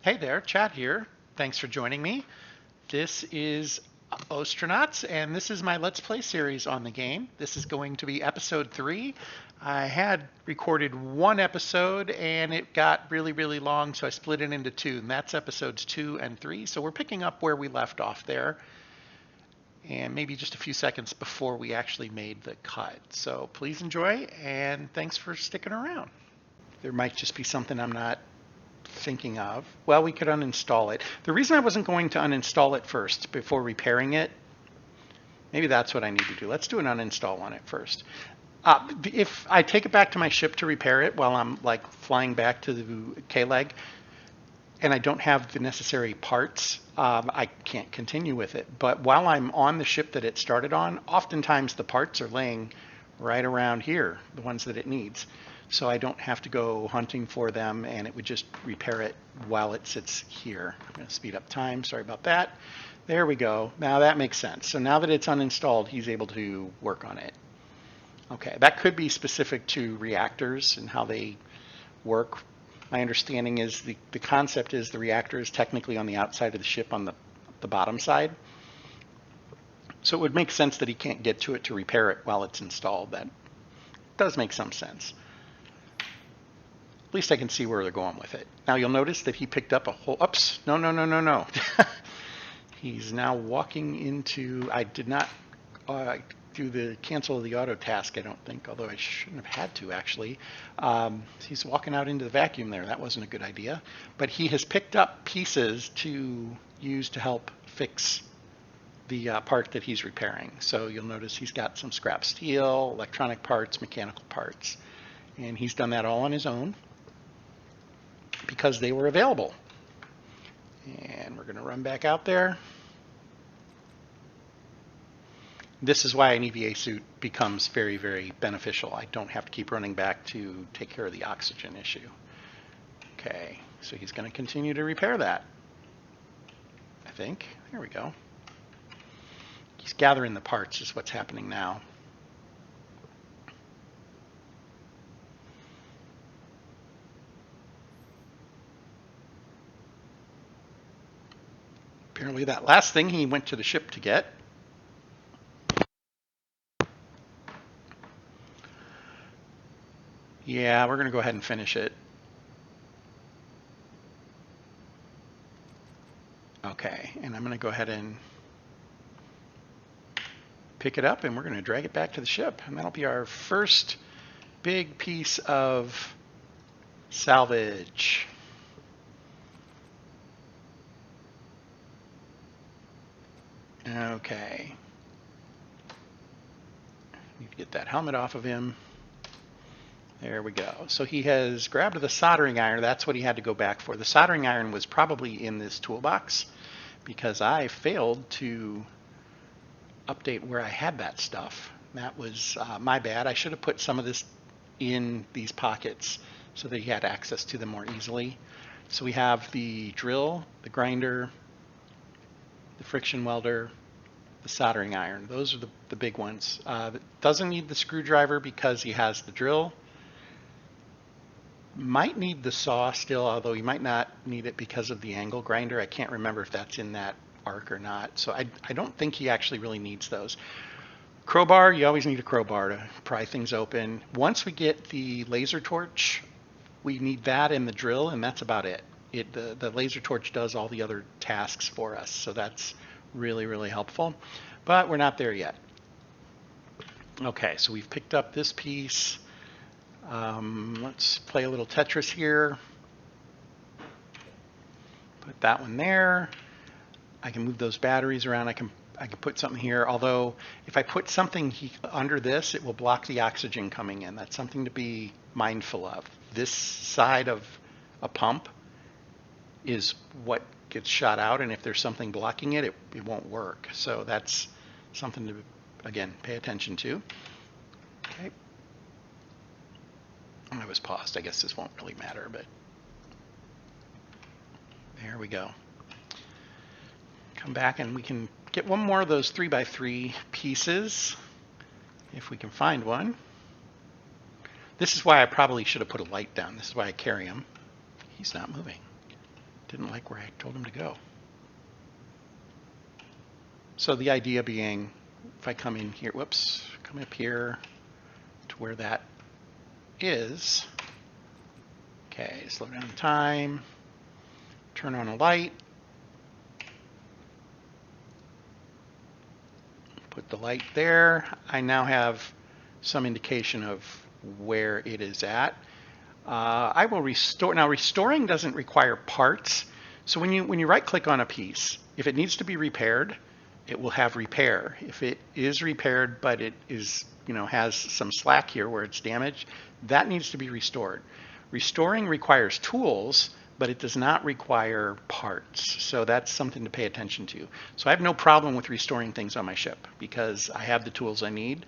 Hey there, Chad here. Thanks for joining me. This is Ostranauts, and this is my Let's Play series on the game. This is going to be episode 3. I had recorded one episode, and it got really long, so I split it into two, and that's episodes 2 and 3. So we're picking up where we left off there, and maybe just a few seconds before we actually made the cut. So please enjoy, and thanks for sticking around. There might just be something I'm not thinking of. Well, we could uninstall it. The reason I wasn't going to uninstall it first before repairing it, maybe that's what I need to do. Let's do an uninstall on it first. If I take it back to my ship to repair it while I'm like flying back to the K-leg and I don't have the necessary parts, I can't continue with it. But while I'm on the ship that it started on, oftentimes the parts are laying right around here, the ones that it needs. So I don't have to go hunting for them, and it would just repair it while it sits here. I'm going to speed up time. Sorry about that. There we go. Now that makes sense. So now that it's uninstalled, he's able to work on it. Okay, that could be specific to reactors and how they work. My understanding is the concept is the reactor is technically on the outside of the ship on the bottom side. So it would make sense that he can't get to it to repair it while it's installed. That does make some sense. At least I can see where they're going with it. Now you'll notice that he picked up a whole, oops, no. He's now walking into, I did not do the cancel the auto task, I don't think, although I shouldn't have had to actually. He's walking out into the vacuum there. That wasn't a good idea. But he has picked up pieces to use to help fix the part that he's repairing. So you'll notice he's got some scrap steel, electronic parts, mechanical parts. And he's done that all on his own, because they were available. And we're going to run back out there. This is why an EVA suit becomes very beneficial. I don't have to keep running back to take care of the oxygen issue. Okay, so he's going to continue to repair that, I think. There we go. He's gathering the parts is what's happening now. Apparently that last thing he went to the ship to get. Yeah, we're going to go ahead and finish it. Okay, and I'm going to go ahead and pick it up, and we're going to drag it back to the ship. And that'll be our first big piece of salvage. Okay. Need to get that helmet off of him. There we go. So he has grabbed the soldering iron. That's what he had to go back for. The soldering iron was probably in this toolbox because I failed to update where I had that stuff. That was my bad. I should have put some of this in these pockets so that he had access to them more easily. So we have the drill, the grinder, the friction welder, the soldering iron. Those are the big ones. Doesn't need the screwdriver because he has the drill. Might need the saw still, although he might not need it because of the angle grinder. I can't remember if that's in that arc or not. So I don't think he actually really needs those. Crowbar, you always need a crowbar to pry things open. Once we get the laser torch, we need that and the drill, and that's about it. The laser torch does all the other tasks for us, so that's really helpful. But we're not there yet. Okay, so we've picked up this piece. Let's play a little Tetris here. Put that one there. I can move those batteries around. I can put something here. Although if I put something under this, it will block the oxygen coming in. That's something to be mindful of. This side of a pump is what gets shot out, and if there's something blocking it, it won't work. So that's something to, again, pay attention to. Okay. I was paused. I guess this won't really matter, but there we go. Come back and we can get one more of those 3x3 pieces if we can find one. This is why I probably should have put a light down. This is why I carry him. He's not moving. didn't like where I told him to go. So the idea being, if I come in here, whoops, come up here to where that is. Okay, slow down the time, turn on a light, put the light there. I now have some indication of where it is at. I will restore. Now, restoring doesn't require parts. So when you right-click on a piece, if it needs to be repaired, it will have repair. If it is repaired, but it is, has some slack here where it's damaged, that needs to be restored. Restoring requires tools, but it does not require parts. So that's something to pay attention to. So I have no problem with restoring things on my ship because I have the tools I need,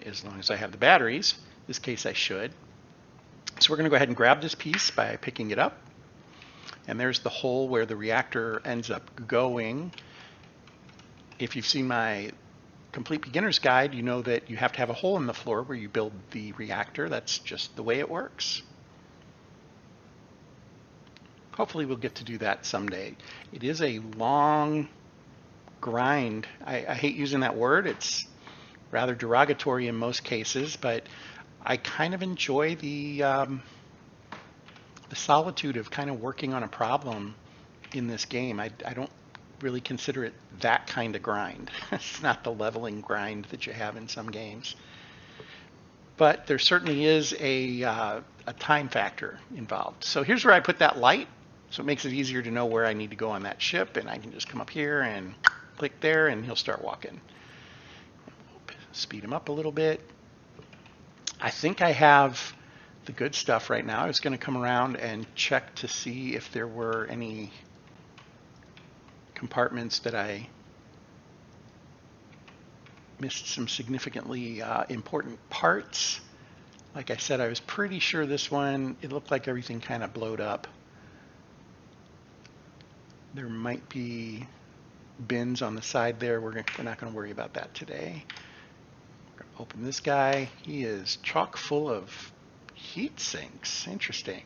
as long as I have the batteries. In this case, I should. So we're going to go ahead and grab this piece by picking it up. And there's the hole where the reactor ends up going. If you've seen my Complete Beginner's Guide, you know that you have to have a hole in the floor where you build the reactor. That's just the way it works. Hopefully we'll get to do that someday. It is a long grind. I hate using that word. It's rather derogatory in most cases, but I kind of enjoy the solitude of kind of working on a problem in this game. I don't really consider it that kind of grind. It's not the leveling grind that you have in some games. But there certainly is a time factor involved. So here's where I put that light. So it makes it easier to know where I need to go on that ship, and I can just come up here and click there and he'll start walking. Speed him up a little bit. I think I have the good stuff right now. I was going to come around and check to see if there were any compartments that I missed some significantly important parts. Like I said, I was pretty sure this one, it looked like everything kind of blowed up. There might be bins on the side there. We're not going to worry about that today. We're going to open this guy. He is chock full of heat sinks. Interesting.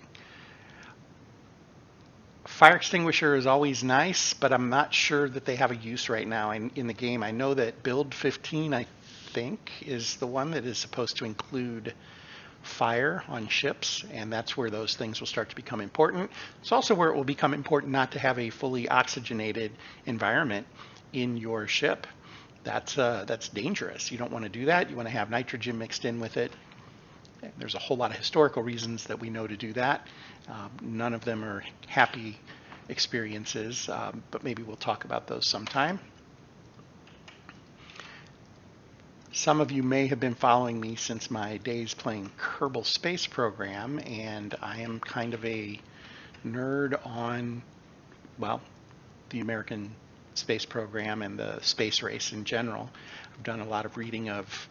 Fire extinguisher is always nice, but I'm not sure that they have a use right now in the game. I know that build 15, I think, is the one that is supposed to include fire on ships, and that's where those things will start to become important. It's also where it will become important not to have a fully oxygenated environment in your ship. That's dangerous. You don't want to do that. You want to have nitrogen mixed in with it. There's a whole lot of historical reasons that we know to do that. None of them are happy experiences, but maybe we'll talk about those sometime. Some of you may have been following me since my days playing Kerbal Space Program, and I am kind of a nerd on, well, the American space program and the space race in general. I've done a lot of reading of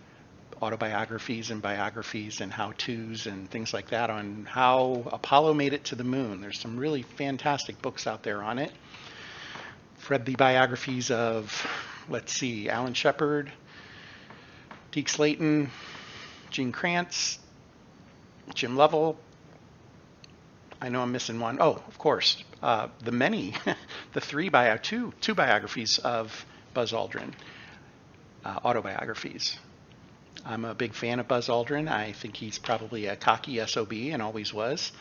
autobiographies and biographies and how-tos and things like that on how Apollo made it to the moon. There's some really fantastic books out there on it. I've read the biographies of, let's see, Alan Shepard, Deke Slayton, Gene Kranz, Jim Lovell. I know I'm missing one. Oh, of course, the many, two biographies of Buzz Aldrin, autobiographies. I'm a big fan of Buzz Aldrin. I think he's probably a cocky SOB and always was,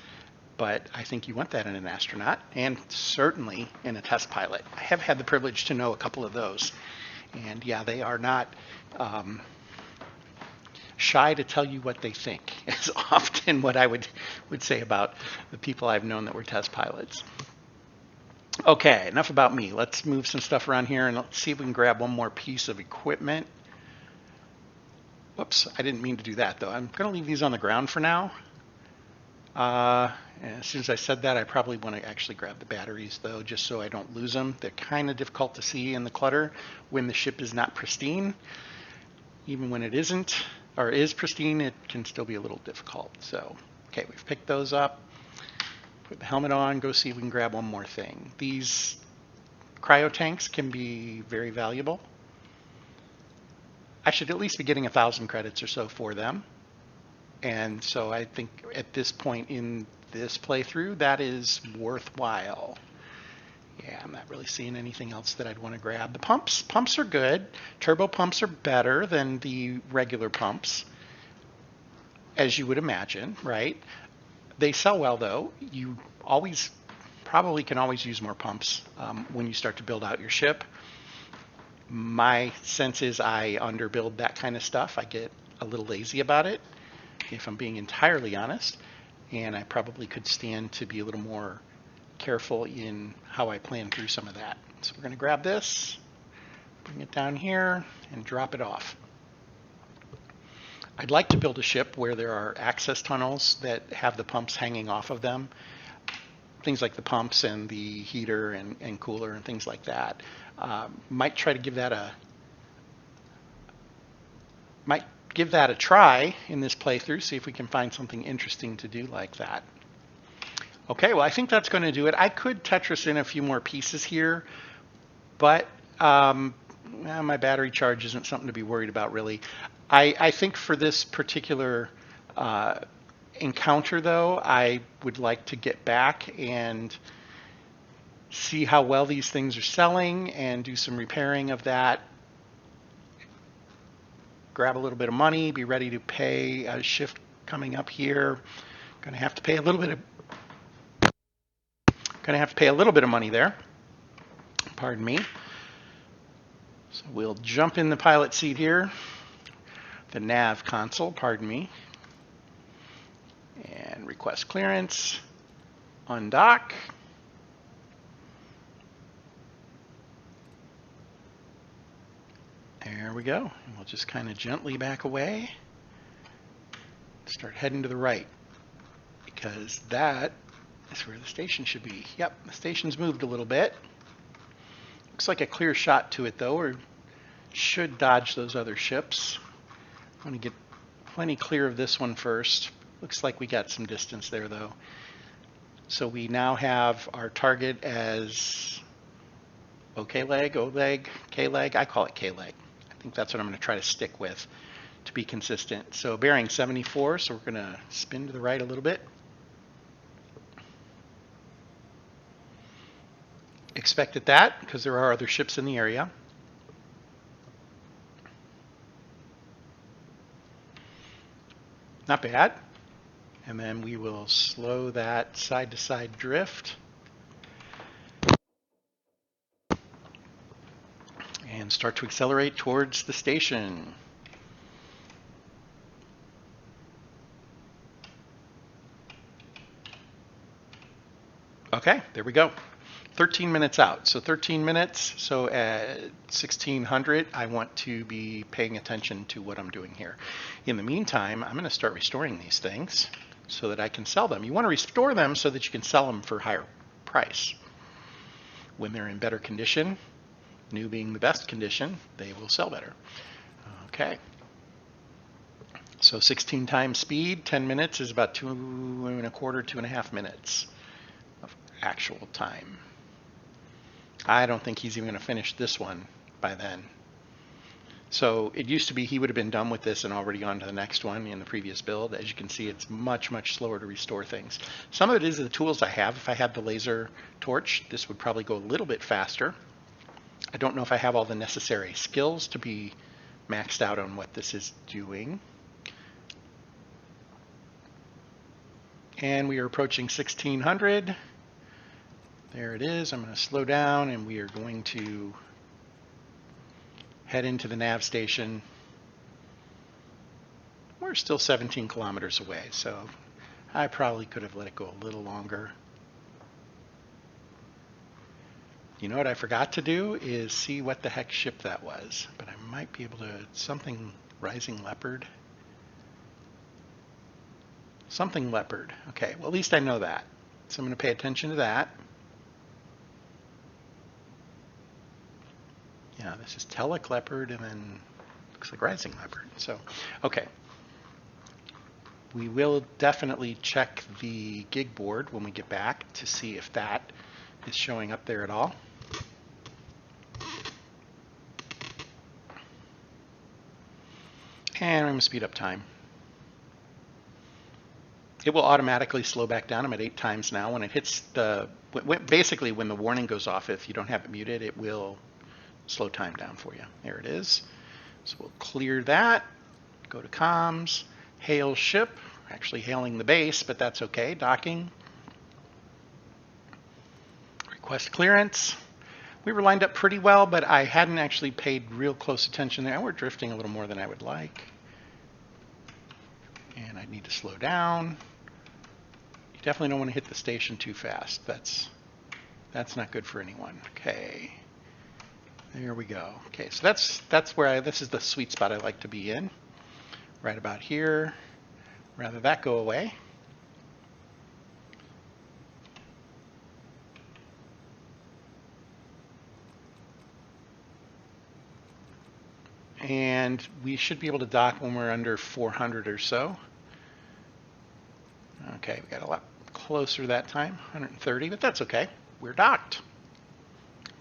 but I think you want that in an astronaut and certainly in a test pilot. I have had the privilege to know a couple of those, and yeah, they are not shy to tell you what they think is often what I would say about the people I've known that were test pilots. Okay, enough about me. Let's move some stuff around here and let's see if we can grab one more piece of equipment. Whoops, I didn't mean to do that though. I'm going to leave these on the ground for now. As soon as I said that, I probably want to actually grab the batteries though, just so I don't lose them. They're kind of difficult to see in the clutter when the ship is not pristine. Even when it isn't, or is pristine, it can still be a little difficult. So, okay, we've picked those up. Put the helmet on, go see if we can grab one more thing. These cryo tanks can be very valuable. I should at least be getting 1,000 credits or so for them. And so I think at this point in this playthrough, that is worthwhile. Yeah, I'm not really seeing anything else that I'd want to grab. The pumps are good. Turbo pumps are better than the regular pumps, as you would imagine, right? They sell well though. You always probably can always use more pumps when you start to build out your ship. My sense is I underbuild that kind of stuff. I get a little lazy about it, if I'm being entirely honest, and I probably could stand to be a little more careful in how I plan through some of that. So we're going to grab this, bring it down here, and drop it off. I'd like to build a ship where there are access tunnels that have the pumps hanging off of them. Things like the pumps and the heater and cooler and things like that. Might try to give that a try in this playthrough, see if we can find something interesting to do like that. Okay, well, I think that's going to do it. I could Tetris in a few more pieces here, but my battery charge isn't something to be worried about, really. I think for this particular encounter, though, I would like to get back and see how well these things are selling and do some repairing of that. Grab a little bit of money, be ready to pay a shift coming up here. Going to have to pay a little bit of money there. Pardon me. So we'll jump in the pilot seat here, the nav console, pardon me, and request clearance, undock. There we go. And we'll just kind of gently back away, start heading to the right, because that is where the station should be. Yep, the station's moved a little bit. Looks like a clear shot to it, though. We should dodge those other ships. I want to get plenty clear of this one first. Looks like we got some distance there, though. So we now have our target as O-leg, K-leg. I call it K-leg. I think that's what I'm going to try to stick with to be consistent. So bearing 74, so we're going to spin to the right a little bit. Expected that because there are other ships in the area. Not bad. And then we will slow that side-to-side drift. And start to accelerate towards the station. Okay, there we go. 13 minutes out. So 13 minutes. So at 1600, I want to be paying attention to what I'm doing here. In the meantime, I'm going to start restoring these things so that I can sell them. You want to restore them so that you can sell them for higher price. When they're in better condition, new being the best condition, they will sell better. Okay. So 16 times speed, 10 minutes is about 2.25 minutes of actual time. I don't think he's even going to finish this one by then. So it used to be he would have been done with this and already on to the next one in the previous build. As you can see, it's much, much slower to restore things. Some of it is the tools I have. If I had the laser torch, this would probably go a little bit faster. I don't know if I have all the necessary skills to be maxed out on what this is doing. And we are approaching 1600. There it is. I'm going to slow down and we are going to head into the nav station. We're still 17 kilometers away, so I probably could have let it go a little longer. You know what I forgot to do is see what the heck ship that was, but I might be able to, something Rising Leopard. Something Leopard. Okay, well at least I know that. So I'm going to pay attention to that. Yeah, this is Telic Leopard and then looks like Rising Leopard. So, okay. We will definitely check the gig board when we get back to see if that is showing up there at all. And I'm going to speed up time. it will automatically slow back down. I'm at 8 times now. When it hits basically when the warning goes off, if you don't have it muted, it will slow time down for you. There it is. So we'll clear that, go to comms, hail ship, actually hailing the base, but that's okay, docking. Request clearance. We were lined up pretty well, but I hadn't actually paid real close attention there. We're drifting a little more than I would like. And I need to slow down. You definitely don't want to hit the station too fast. That's not good for anyone. Okay. There we go. Okay, so that's where this is the sweet spot I like to be in. Right about here. Rather that go away. And we should be able to dock when we're under 400 or so. Okay, we got a lot closer that time, 130, but that's okay. We're docked.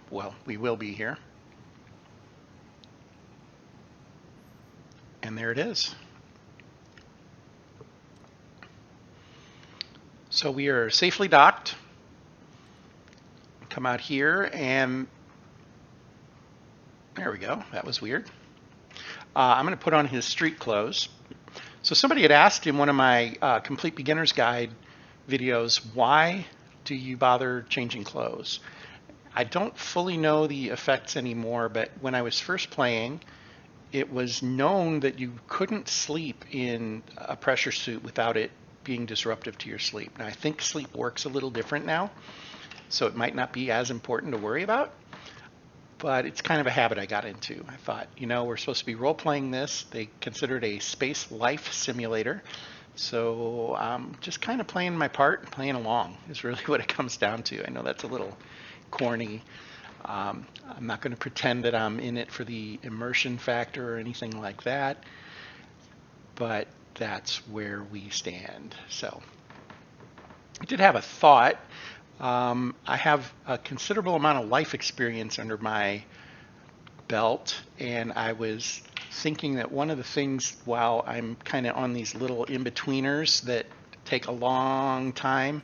Well, we will be here. And there it is. So we are safely docked. Come out here and there we go. That was weird. I'm going to put on his street clothes. So somebody had asked in one of my Complete Beginner's Guide videos, why do you bother changing clothes? I don't fully know the effects anymore, but when I was first playing, it was known that you couldn't sleep in a pressure suit without it being disruptive to your sleep. Now, I think sleep works a little different now, so it might not be as important to worry about. But it's kind of a habit I got into. I thought, we're supposed to be role-playing this. They consider it a space life simulator. So just kind of playing my part, playing along is really what it comes down to. I know that's a little corny. I'm not going to pretend that I'm in it for the immersion factor or anything like that. But that's where we stand. So I did have a thought. I have a considerable amount of life experience under my belt, and I was thinking that one of the things while I'm kind of on these little in-betweeners that take a long time,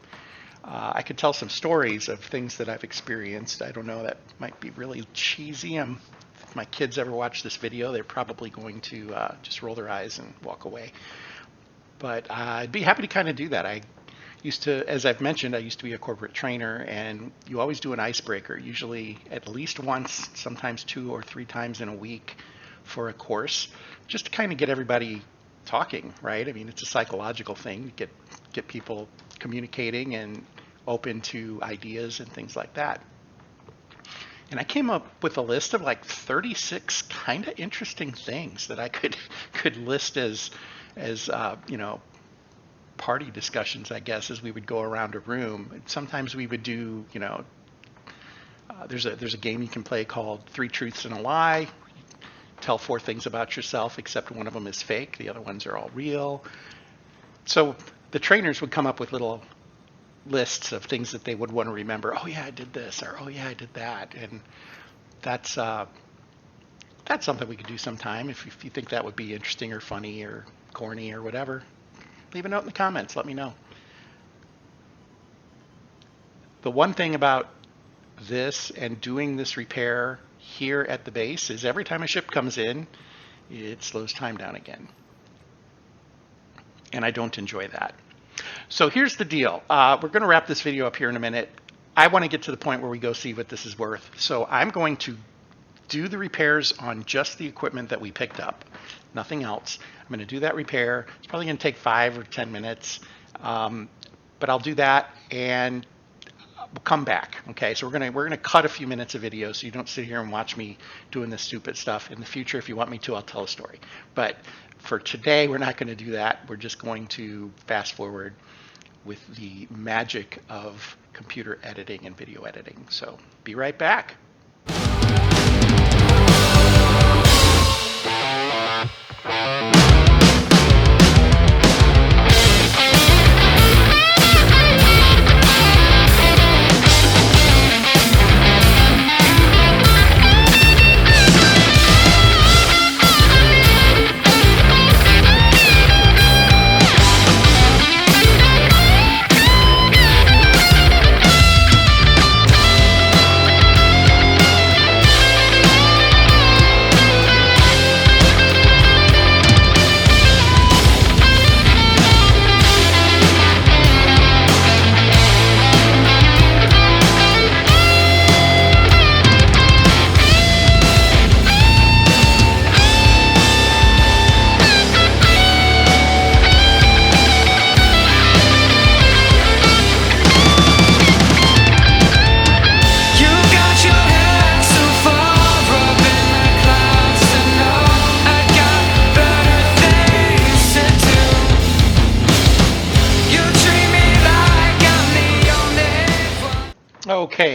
I could tell some stories of things that I've experienced. I don't know, that might be really cheesy. If my kids ever watch this video, they're probably going to just roll their eyes and walk away. But I'd be happy to kind of do that. I used to, as I've mentioned, I used to be a corporate trainer, and you always do an icebreaker, usually at least once, sometimes 2 or 3 times in a week for a course, just to kind of get everybody talking, right? I mean, it's a psychological thing, get people communicating and open to ideas and things like that. And I came up with a list of like 36 kind of interesting things that I could list as party discussions, I guess, as we would go around a room. Sometimes we would do, there's a game you can play called 3 Truths and a Lie. Tell 4 things about yourself, except one of them is fake. The other ones are all real. So the trainers would come up with little lists of things that they would want to remember. Oh yeah, I did this, or oh yeah, I did that. And that's something we could do sometime if you think that would be interesting or funny or corny or whatever. Leave a note in the comments. Let me know. The one thing about this and doing this repair here at the base is every time a ship comes in, it slows time down again. And I don't enjoy that. So here's the deal. We're going to wrap this video up here in a minute. I want to get to the point where we go see what this is worth. So I'm going to do the repairs on just the equipment that we picked up, nothing else. I'm going to do that repair. It's probably going to take 5 or 10 minutes, but I'll do that and we'll come back. Okay, so we're gonna cut a few minutes of video so you don't sit here and watch me doing this stupid stuff. In the future, if you want me to, I'll tell a story. But for today, we're not going to do that. We're just going to fast forward with the magic of computer editing and video editing. So be right back.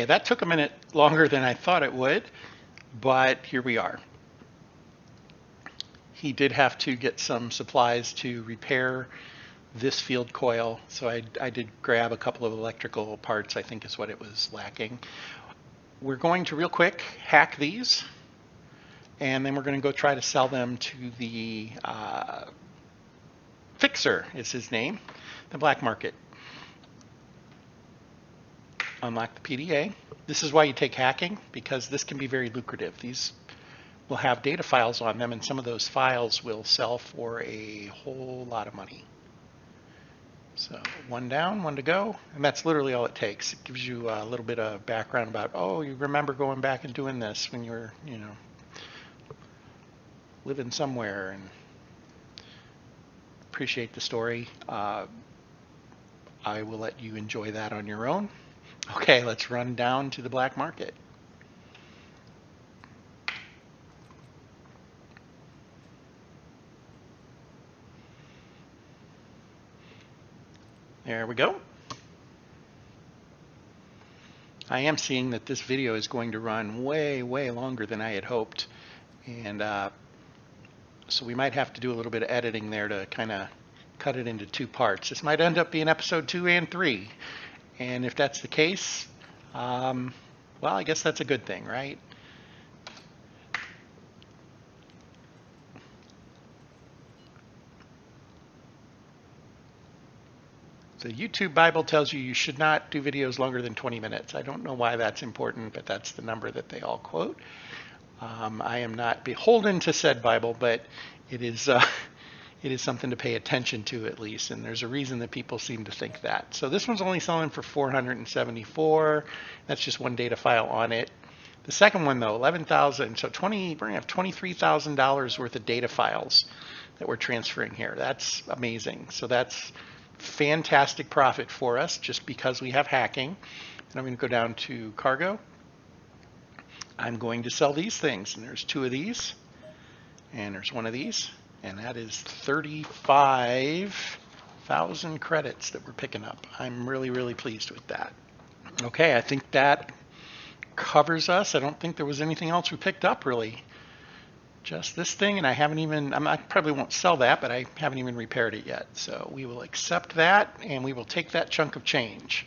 that took a minute longer than I thought it would, but here we are. He did have to get some supplies to repair this field coil, so I did grab a couple of electrical parts, I think is what it was lacking. We're going to real quick hack these, and then we're going to go try to sell them to the Fixer is his name, the black market. Unlock the PDA. This is why you take hacking, because this can be very lucrative. These will have data files on them, and some of those files will sell for a whole lot of money. So one down, one to go, and that's literally all it takes. It gives you a little bit of background about, oh, you remember going back and doing this when you were, living somewhere, and appreciate the story. I will let you enjoy that on your own. Okay, let's run down to the black market. There we go. I am seeing that this video is going to run way, way longer than I had hoped. And so we might have to do a little bit of editing there to kind of cut it into two parts. This might end up being episode 2 and 3. And if that's the case, well, I guess that's a good thing, right? The YouTube Bible tells you should not do videos longer than 20 minutes. I don't know why that's important, but that's the number that they all quote. I am not beholden to said Bible, but it is something to pay attention to at least, and there's a reason that people seem to think that. So this one's only selling for $474. That's just one data file on it. The second one though, 11,000. So we're gonna have $23,000 worth of data files that we're transferring here. That's amazing. So that's fantastic profit for us just because we have hacking. And I'm going to go down to cargo. I'm going to sell these things, and there's 2 of these, and there's 1 of these, and that is 35,000 credits that we're picking up. I'm really, really pleased with that. Okay, I think that covers us. I don't think there was anything else we picked up really. Just this thing, and I probably won't sell that, but I haven't even repaired it yet. So we will accept that, and we will take that chunk of change.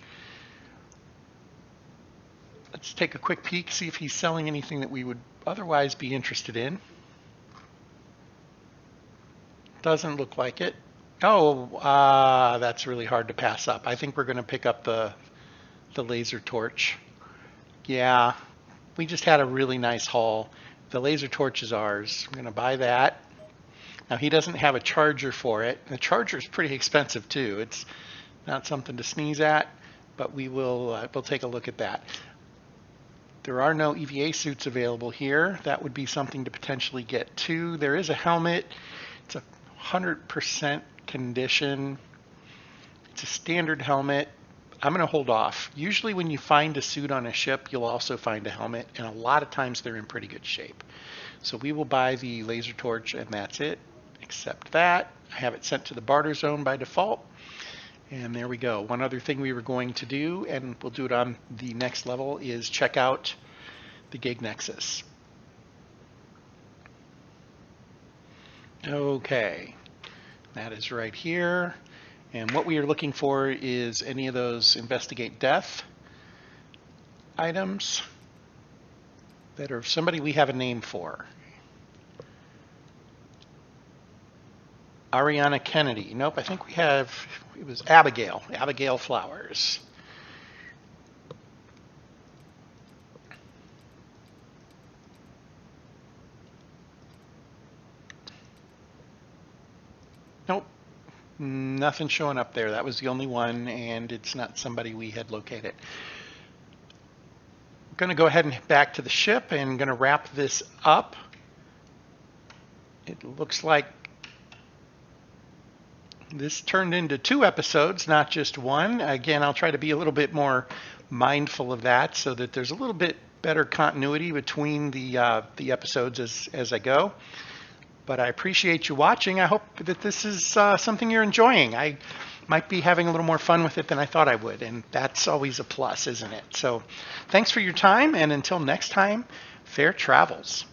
Let's take a quick peek, see if he's selling anything that we would otherwise be interested in. Doesn't look like it. Oh, that's really hard to pass up. I think we're going to pick up the laser torch. Yeah, we just had a really nice haul. The laser torch is ours. I'm going to buy that. Now he doesn't have a charger for it. The charger is pretty expensive too. It's not something to sneeze at, but we'll take a look at that. There are no EVA suits available here. That would be something to potentially get too. There is a helmet. It's a 100% condition. It's a standard helmet. I'm going to hold off. Usually when you find a suit on a ship, you'll also find a helmet, and a lot of times they're in pretty good shape. So we will buy the laser torch, and that's it. Accept that. I have it sent to the barter zone by default. And there we go. One other thing we were going to do, and we'll do it on the next level, is check out the Gig Nexus. Okay, that is right here. And what we are looking for is any of those investigate death items that are somebody we have a name for. Ariana Kennedy. Nope, I think we have, it was Abigail. Abigail Flowers. Nope. Nothing showing up there. That was the only one, and it's not somebody we had located. I'm going to go ahead and back to the ship and going to wrap this up. It looks like this turned into 2 episodes, not just 1. Again, I'll try to be a little bit more mindful of that so that there's a little bit better continuity between the episodes as I go. But I appreciate you watching. I hope that this is something you're enjoying. might be having a little more fun with it than I thought I would, and that's always a plus, isn't it? So thanks for your time, and until next time, fair travels.